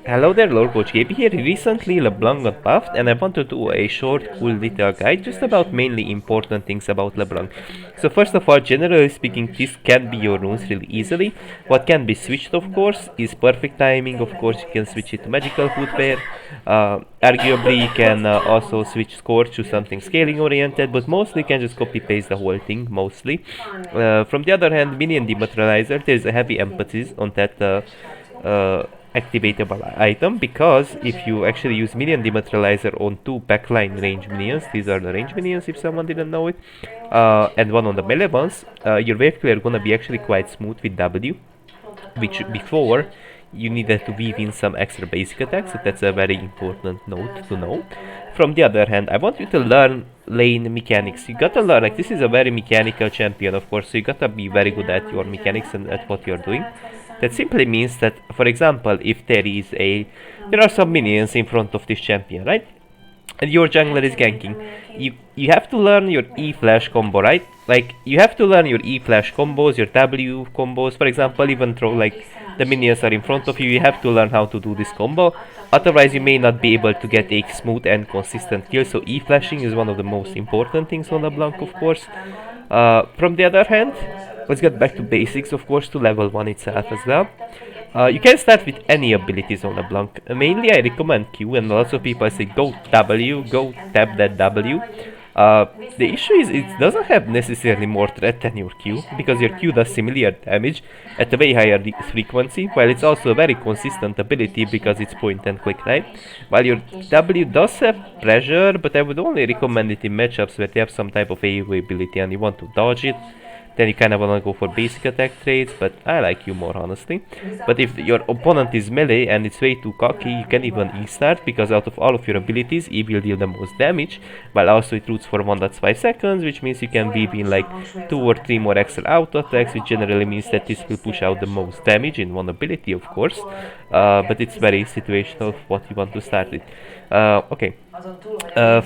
Hello there, Lord Coach KB here. Recently, Leblanc got buffed, and I want to do a short, cool little guide just about mainly important things about Leblanc. So, first of all, generally speaking, this can be your runes really easily. What can be switched, of course, is perfect timing. Of course, you can switch it to magical footwear. Arguably, you can also switch Scorch to something scaling oriented, but mostly you can just copy paste the whole thing. Mostly. From the other hand, minion dematerializer, there is a heavy emphasis on that. Activatable item, because if you actually use minion dematerializer on two backline range minions, these are the range minions if someone didn't know it, and one on the melee ones, your wave clear gonna be actually quite smooth with W, which before you needed to weave in some extra basic attacks, so that's a very important note to know. From the other hand, I want you to learn lane mechanics. You gotta learn, like, this is a very mechanical champion, of course, so you gotta be very good at your mechanics and at what you're doing. That simply means that, for example, if there are some minions in front of this champion, right? And your jungler is ganking. You have to learn your E flash combo, right? Like, you have to learn your E flash combos, your W combos. For example, even though like the minions are in front of you, you have to learn how to do this combo. Otherwise, you may not be able to get a smooth and consistent kill. So E flashing is one of the most important things on Leblanc, of course. From the other hand, let's get back to basics, of course, to level 1 itself as well. You can start with any abilities on Leblanc. Mainly I recommend Q, and lots of people say go W, go tap that W. The issue is it doesn't have necessarily more threat than your Q, because your Q does similar damage at a way higher frequency, while it's also a very consistent ability because it's point and click, right? While your W does have pressure, but I would only recommend it in matchups where you have some type of AoE ability and you want to dodge it. Then you kind of want to go for basic attack trades, but I like you more, honestly. But if your opponent is melee and it's way too cocky, you can even E-start, because out of all of your abilities, E will deal the most damage, while also it roots for 1.5 seconds, which means you can weave in like 2 or 3 more extra auto attacks, which generally means that this will push out the most damage in one ability, of course. But it's very situational what you want to start with. Okay.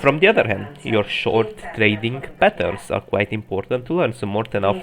From the other hand, your short trading patterns are quite important to learn, so more than often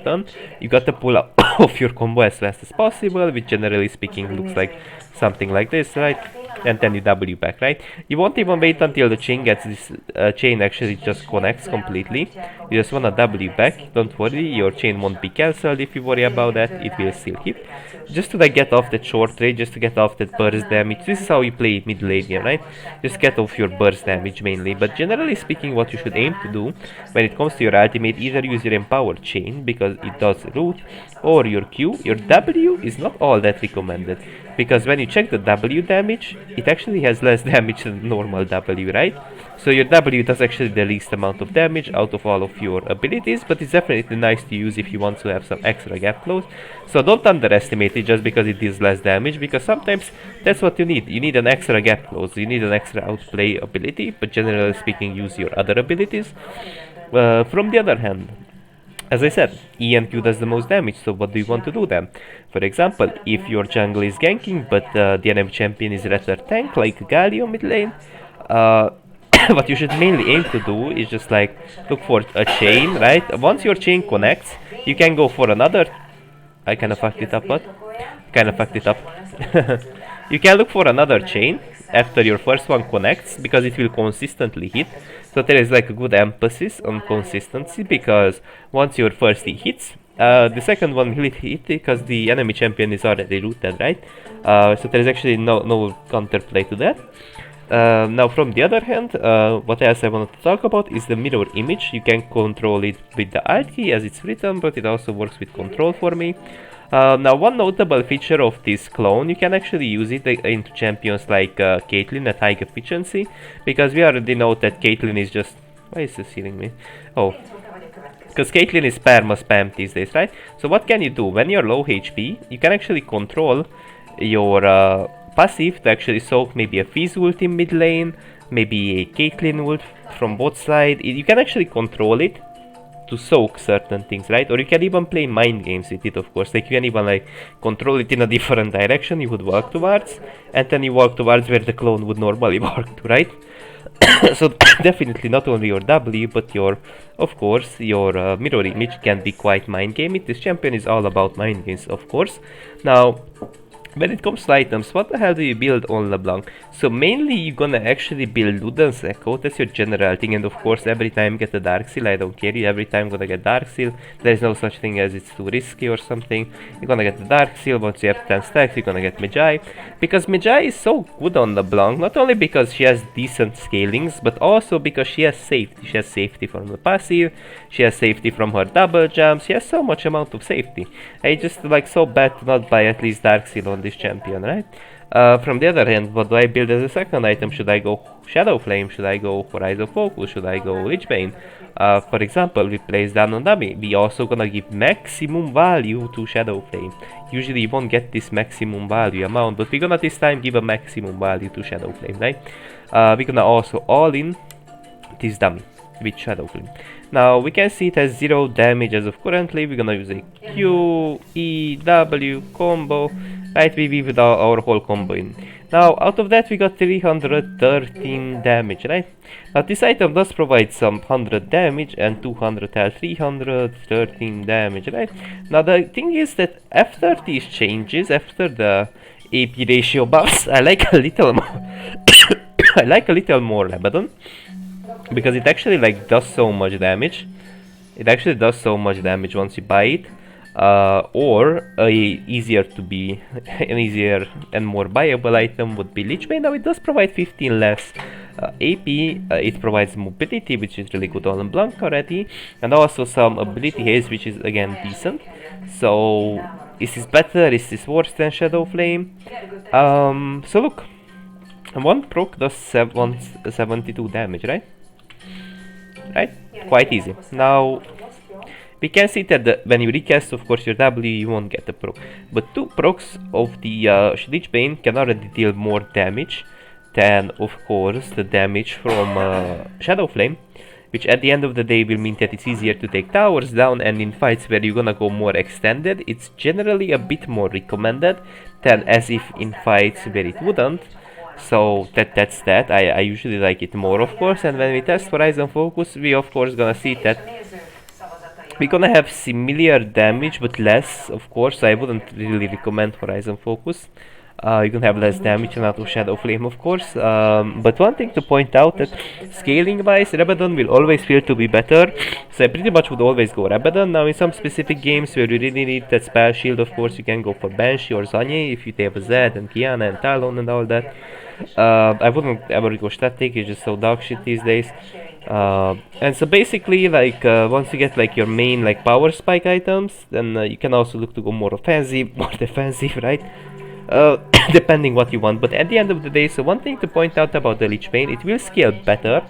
you gotta pull out off your combo as fast as possible, which generally speaking looks like something like this, right? And then you W back, right? You won't even wait until the chain gets this chain actually just connects completely. You just wanna W back, don't worry, your chain won't be cancelled. If you worry about that, it will still hit. Just to like get off that short trade, just to get off that burst damage. This is how you play mid lane game, right? Just get off your burst damage mainly. But generally speaking, what you should aim to do when it comes to your ultimate, either use your empowered chain because it does root, or your Q. Your W is not all that recommended, because when you check the W damage, it actually has less damage than normal W, right? So your W does actually the least amount of damage out of all of your abilities, but it's definitely nice to use if you want to have some extra gap close. So don't underestimate it just because it deals less damage, because sometimes that's what you need. You need an extra gap close, you need an extra outplay ability, but generally speaking, use your other abilities. From the other hand, as I said, E and Q does the most damage, so what do you want to do then? For example, if your jungle is ganking, but the enemy champion is rather tank, like Galio mid lane, what you should mainly aim to do is just like look for a chain, right? Once your chain connects, you can go for another. I kinda fucked it up, but kinda fucked it up. You can look for another chain after your first one connects, because it will consistently hit. So there is like a good emphasis on consistency, because once your first hits, the second one will hit because the enemy champion is already rooted, right? So there is actually no counterplay to that. Now from the other hand, what else I wanted to talk about is the mirror image. You can control it with the Alt key as it's written, but it also works with control for me. Now one notable feature of this clone, you can actually use it into champions like Caitlyn at high efficiency, because we already know that Caitlyn is just... Why is this healing me? Oh, because Caitlyn is spam these days, right? So what can you do? When you're low HP, you can actually control your passive to actually soak maybe a Fizz ult in mid lane, maybe a Caitlyn ult from both sides. You can actually control it to soak certain things, right? Or you can even play mind games with it, of course. Like you can even like control it in a different direction you would walk towards, and then you walk towards where the clone would normally walk to, right? So definitely not only your W, but your, of course, your mirror image can be quite mind gamey. This champion is all about mind games, of course. Now, When it comes to items, what the hell do you build on Leblanc? So mainly you're gonna actually build Luden's Echo, that's your general thing, and of course every time get a Dark Seal, I don't care, you every time gonna get Dark Seal, there is no such thing as it's too risky or something, you're gonna get the Dark Seal, once you have 10 stacks you're gonna get Magi, because Magi is so good on Leblanc, not only because she has decent scalings, but also because she has safety from the passive, she has safety from her double jumps, she has so much amount of safety. I just like so bad to not buy at least Dark Seal on this champion, right? From the other hand, what do I build as a second item? Should I go Shadow Flame? Should I go Horizon Focus? Should I go Lichbane? For example, we place down on dummy. We also gonna give maximum value to Shadow Flame. Usually you won't get this maximum value amount, but we're gonna this time give a maximum value to Shadow Flame, right? We're gonna also all in this dummy with Shadow Flame. Now we can see it has 0 damage as of currently. We're gonna use a Q, E, W combo. Right, we weave our whole combo in. Now out of that we got 313 damage, right? Now this item does provide some 100 damage and 200 health, 313 damage, right? Now the thing is that after these changes, after the AP ratio buffs, I like a little more I like a little more Abaddon, because it actually like does so much damage. It actually does so much damage once you buy it. Or a easier to be an easier and more buyable item would be Lichbane. Now it does provide 15 less AP, it provides mobility, which is really good on Leblanc already, and also some ability haste, which is again decent. So is this better? Is this worse than Shadow Flame? So look, one proc does 72 damage, right? Right? Quite easy. Now we can see that when you recast, of course, your W, you won't get a proc. But 2 procs of the Lichbane can already deal more damage than, of course, the damage from Shadow Flame, which at the end of the day will mean that it's easier to take towers down, and in fights where you're gonna go more extended, it's generally a bit more recommended than as if in fights where it wouldn't. So that's that. I usually like it more, of course, and when we test Horizon Focus, we of course gonna see that we're gonna have similar damage but less, of course. I wouldn't really recommend Horizon Focus. You're gonna have less damage and out of Shadow Flame, of course. But one thing to point out that scaling wise, Rabadon will always feel to be better. So I pretty much would always go Rabadon. Now in some specific games where you really need that spell shield, of course you can go for Banshee or Zanye if you have a Zed and Kiana and Talon and all that. I wouldn't ever go static, it's just so dog shit these days. And so basically, like once you get like your main like power spike items, then you can also look to go more offensive, more defensive, right? Depending what you want. But at the end of the day, so one thing to point out about the Lichbane, it will scale better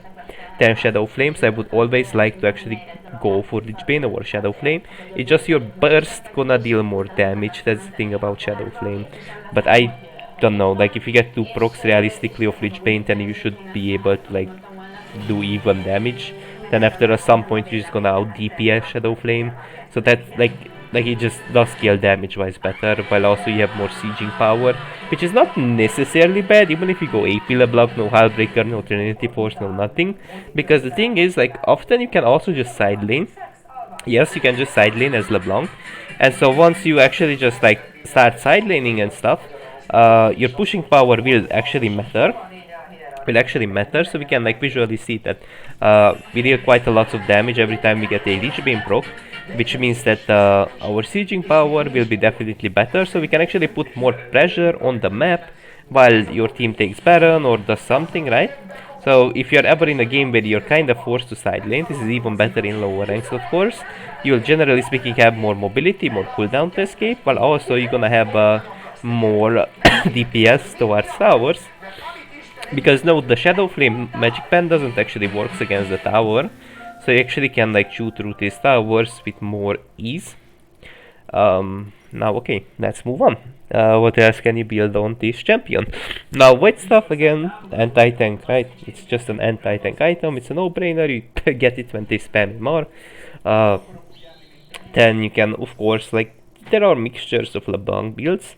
than Shadow Flame. So I would always like to actually go for Lichbane over Shadow Flame. It's just your burst gonna deal more damage. That's the thing about Shadow Flame. But I don't know, like if you get 2 procs realistically of Lichbane, then you should be able to like do even damage. Then after some point you're just gonna out DPS Shadow Flame. So that like it just does scale damage wise better, while also you have more sieging power, which is not necessarily bad, even if you go AP Leblanc, no Hullbreaker, no Trinity Force, no nothing. Because the thing is, like often you can also just side lane. Yes, you can just side lane as Leblanc. And so once you actually just like start side laning and stuff, your pushing power will actually matter. So we can like visually see that we deal quite a lot of damage every time we get a Lichbane proc, which means that our sieging power will be definitely better, so we can actually put more pressure on the map while your team takes Baron or does something, right? So if you're ever in a game where you're kind of forced to side lane, this is even better in lower ranks, of course. You'll generally speaking have more mobility, more cooldown to escape, while also you're gonna have more DPS towards towers. Because no, the Shadow Flame magic pen doesn't actually work against the tower, so you actually can like shoot through these towers with more ease. Now okay, let's move on. What else can you build on this champion? Now white stuff again, anti-tank, right? It's just an anti-tank item, it's a no-brainer, you get it when they spam more. Then you can of course like, there are mixtures of Leblanc builds.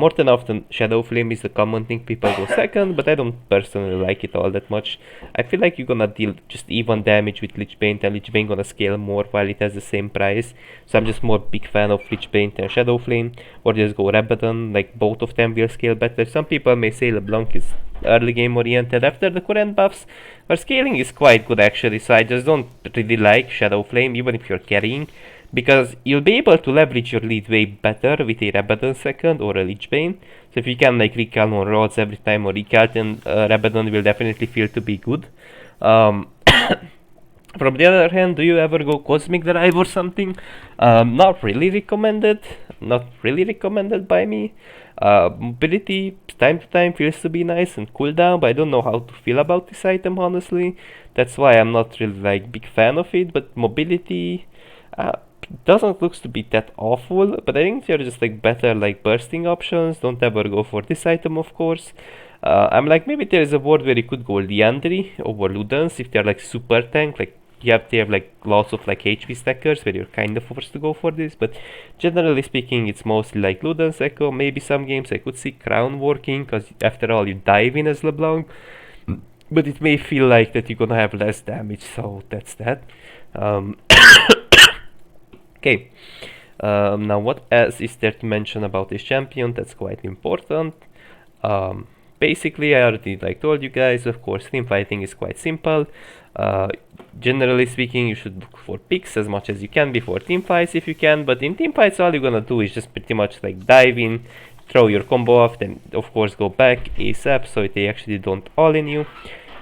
More than often, Shadow Flame is the common thing people go second, but I don't personally like it all that much. I feel like you're gonna deal just even damage with Lich Bane, and Lich Bane gonna scale more while it has the same price. So I'm just more big fan of Lich Bane than Shadow Flame, or just go Rabadon, like both of them will scale better. Some people may say LeBlanc is early game oriented after the current buffs, but scaling is quite good actually, so I just don't really like Shadow Flame, even if you're carrying, because you'll be able to leverage your lead way better with a Rabadon second or a Lich Bane. So if you can like recall on rods every time or recall, then Rabadon will definitely feel to be good. Um, from the other hand, do you ever go Cosmic Drive or something? Not really recommended. Not really recommended by me. Mobility time to time feels to be nice and cooldown, but I don't know how to feel about this item honestly. That's why I'm not really like big fan of it. But mobility doesn't looks to be that awful. But I think there are just like better like bursting options. Don't ever go for this item, of course. I'm like, maybe there is a world where you could go Liandry over Ludens if they're like super tank, like you have to have like lots of like HP stackers where you're kind of forced to go for this, but generally speaking it's mostly like Ludens Echo. Maybe some games I could see Crown working, because after all you dive in as LeBlanc, but it may feel like that you're gonna have less damage, so that's that. Um, okay, now what else is there to mention about this champion that's quite important? Um, Basically, I already like told you guys, of course, team fighting is quite simple. Uh, Generally speaking, you should look for picks as much as you can before team fights if you can, but in team fights all you're gonna do is just pretty much like dive in, throw your combo off, then of course go back ASAP so they actually don't all in you.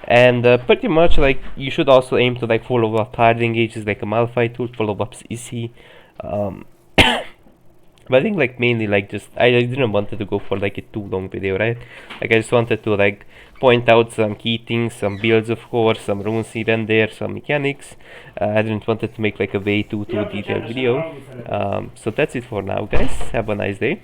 And pretty much like you should also aim to like follow up hard engages like a Malphite tool, follow ups easy. Um, But I think like mainly like just I didn't want to go for like a too long video, right? Like I just wanted to like point out some key things, some builds of course, some runes here and there, some mechanics. I didn't want to make like a way too detailed video. So that's it for now, guys. Have a nice day.